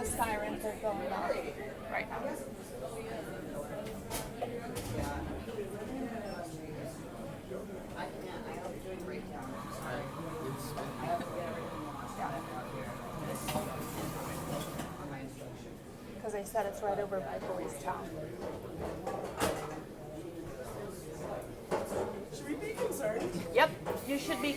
sirens are going off. Right. Because they said it's right over by Boys Town. Should we be concerned? Yep. You should be